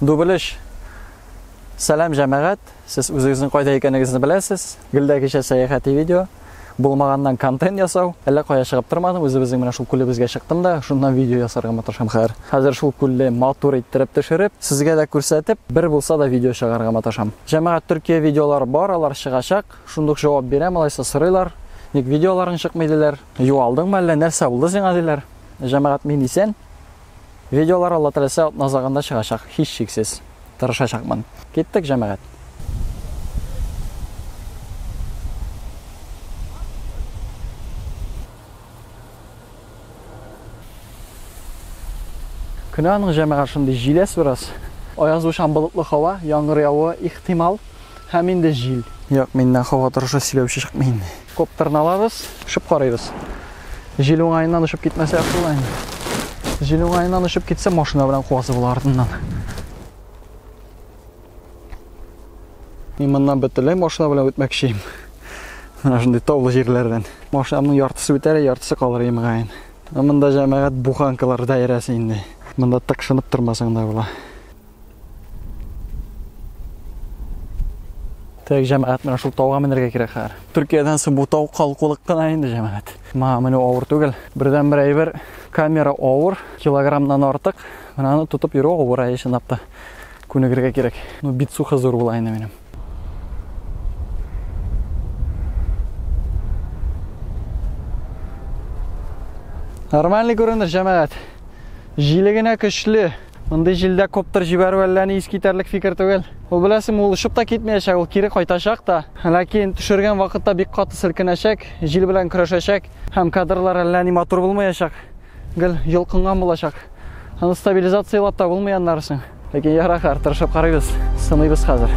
Дублиш. Салам жамағат. Сіз өзіңіздің қойда екеніңізді білесіз. Гүлді кеше саяхати видео. Болмағаннан контент жасау. Әлі қоя шығып тұрмадым. Өзіміздің мына шул күлі бізге шықтым да, шундан видео жасарға матыршам қайыр. Қазір шул күлі матур иттіріп түшіріп, сізге де көрсетіп, бір болса да видео шығарға матыршам. Жамағат Түркия видеолар бар, алар шығашақ. Шундық жауап берем, алайса сұрайлар. Ник видеоларын шықмайдылар. Ю алдың ма әлі нәрсе болды сен адилар. Жамағат мен исен. Видеолар Алла тілесе назағанда шығашақ. Хиш шексіз. Тырышашақмын. Кеттік жамағат. Күнәнің жамағат шынды жилес біраз. Аяз ушан бұлытлы хава, яңғыр яуы ихтимал, һәм инде жил. Yok, менден хава тұрышы сөйлеуші шықмайын. Коптерін алабыз, ұшып қарайбыз. Жил оңайынан ұшып кетмесе ақылайын. Жил оңайынан ұшып кетсе, машина білен қуасы бұл артынан. Мен мұндан бітілей машина білен өтмекшейім. Мына жындай таулы жерлерден. Машинамның яртысы өтәрі, яртысы қалыр еміғайын. Мұнда жамағат бұқанқылар дайырасы енді. Мұнда тықшынып тұрмасың да бұла. Тәк жамағат мына шул тауға мінерге керек қар. Түркиядан сын бұл тау қалқылық қына енді жамағат. Ма мұны ауыр түгіл. Бірден бір әйбір камера ауыр, килограммнан артық. Мұнаны тұтып үйрі ауыр айышын апта. Күнігірге керек. Бит суха зор болайын менім. Нормальный көрінір жамағат. Жилігіне күшлі. Мұндай жилде коптер жібәру әлләні ескетерлік фикір түгел. Ол білесім, ол ұшып та кетмейшек, ол кері қайташақ та. Ләкин түшірген вақытта бик қаты сілкінешек, жил білән күрешешек, һәм кадрлар әлләні матур болмайшақ. Гіл йылқынған болашақ. Аны стабилизациялап та болмаянларысың. Ләкин ярақар, тұрышып қарайбыз, сынайбыз қазір.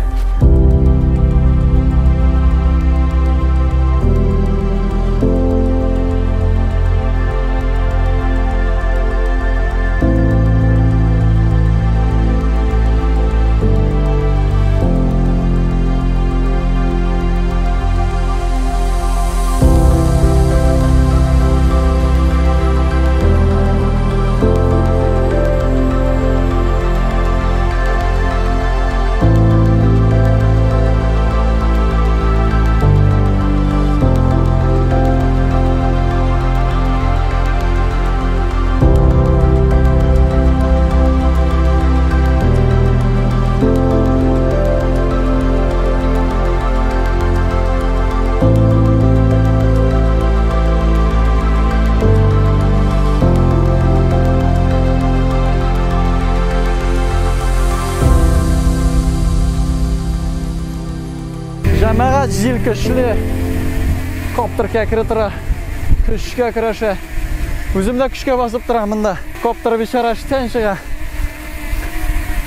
Жамағат жил күшлі, коптер кәкірі тұра, күшке кіріші. Өзімді күшке басып тұра мұнда. Коптер бешара штен шыға.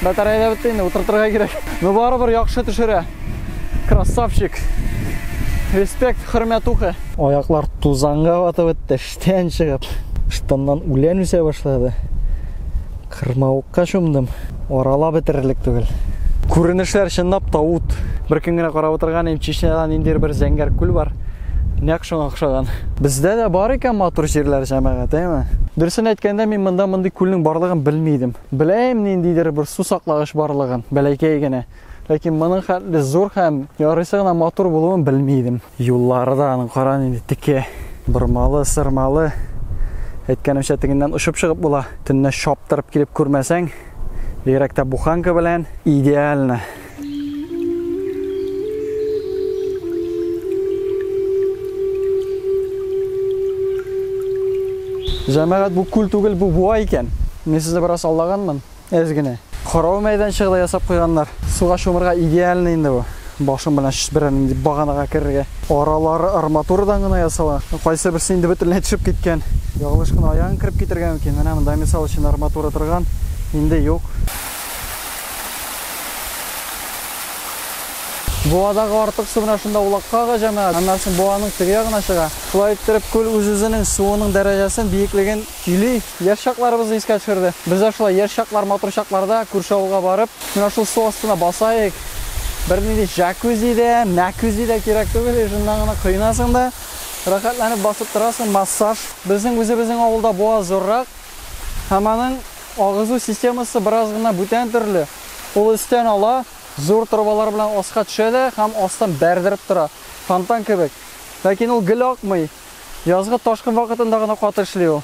Батарайда біттейді, отыртырға керек. Ну бары бір яқшы түшірі. Красавчик. Респект, хүрмет ұқы. Аяқлар тузанға батып өтті, штен шығып. Штаннан үлен үсе башлады. Қырмауыққа шумдым. Орала бітірілік түгіл. Көрінішлер шындап тауыт. Бір күнгіне қарап отырған Чечнядан ендер бір зәңгер күл бар. Нәқшың ақшаған. Бізде де бар екен матур жерлер жамағат, әйме? Дүрсін әйткенде мен мұндай күлінің барлығын білмейдім. Білейм нендейдер бір су сақлағыш барлығын, бәләкейгіне. Ләкин мұның қалды зор һәм ярысығына матур болуын білмейдім. Юллары да аның қаран енді тіке. Бұрмалы, сырмалы. Әйткенім шәтігінден ұшып шығып бола. Түнне шаптырып келіп көрмәсәң, бейректе бұқанқы білән идеалны. Жамағат бұл күл түгіл бұл буа екен. Мен сізді біраз аллағанмын, әзгіне. Қарау мәйдан шығыда ясап қойғандар. Суға шумырға идеалны енді бұл. Башым білән бірін бағанаға кірге. Аралары арматурадан ғына ясала. Қайсы бірсі енді бүтіліне түшіп кеткен. Яғылышқын аяғын кіріп кетірген екен. Мына мұнда мисал үшін арматура тұрған. Енді жоқ. Боадағы артық суына шында улаққаға жамағат. Аннасын боаның тігеғына шыға. Шулай өттіріп көл өзінің суының дәрежесін бейіклеген күйлей ершақларымызды еске түсірді. Біз ашылай ершақлар, матур шақларда көрші ауылға барып, мына шул су астына басайық. Бірінде жакузи де, мәкузи де керек түгіл. Жындағына құйынасың да, рақатланып басып тұрасың, массаж. Біздің ауылда боа зоррақ. Хаманың ағызу системасы біраз ғына бүтен түрлі. Ул өстән ала, зур торбалар белән аска төшәде һәм астан бәрдереп тора. Фонтан кебек. Ләкин ул гел акмый. Язгы ташкын вакытында гына каты эшли ул.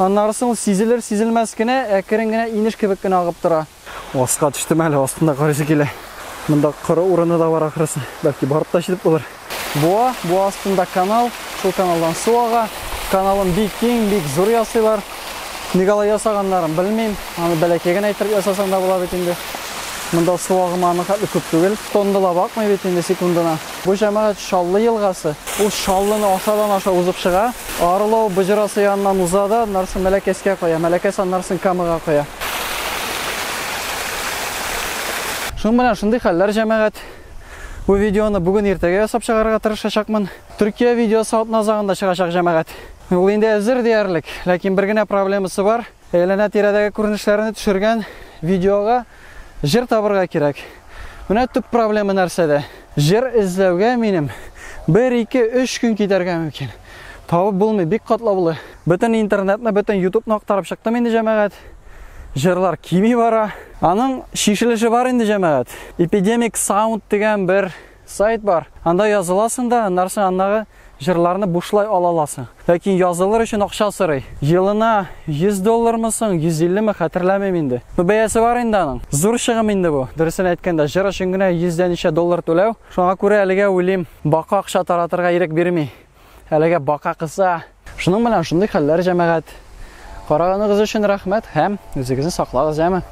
Аннарысын ул сизелер-сизелмәс кенә, әкрен генә инеш кебек кенә агып тора. Аска төштем әле, астында карыйсы килә. Монда кыры урыны да бар ахрысы. Бәлки барып та җитеп булыр. Бу астында канал, шул каналдан су ага. Каналын бик киң, бик зур ясыйлар. Нигә ясаганнарын белмим. Аны бәләкәген әйтеп ясасаң да була бит инде. Монда су агымы хәтле күп түгел. Тоннала бакмый бит инде секундына. Бу җәмәгать Шаллы елгасы. Ул Шаллыны аша узып чыга. Арылау быжырасы янынан узада, нарсын Мәләкәскә куя. Мәләкәс аннарсын Камыга куя. Шуның белән шундый хәлләр җәмәгать. Бу видеоны бүген иртәгә ясап чыгарга тырышачакмын. Төркия видеосы атназагында чыгачак җәмәгать. Ул инде әзер диярлек, ләкин бер генә проблемасы бар. Әйләнә тирәдәге күренешләрне төшергән видеога җир табырга кирәк. Менә төп проблема нәрсәдә? Җир эзләүгә минем 1-2-3 көн китәргә мөмкин. Табып булмый, бик катлаулы. Бөтен интернетны, бөтен YouTube-ны актарып чыктым инде җәмәгать. Җырлар кими бара. Аның шишелеше бар инде җәмәгать. Epidemic Sound дигән бер сайт бар. Анда языласың да, аннарсын аннагы җырларны бушлай ала аласың. Ләкин язылыр өчен акча сорый. Елына $100 соң, 150 хәтерләмим инде. Бу бәясе бар инде аның. Зур чыгым инде бу. Дөресен әйткәндә, җыр өчен генә $100 түләү. Шуңа күрә әлегә уйлыйм, бака акча таратырга ирек бирми. Әлегә бака кыса. Шуның белән шундый хәлләр җәмәгать. Караганыгыз өчен рәхмәт һәм үзегезне саклагыз, җәме.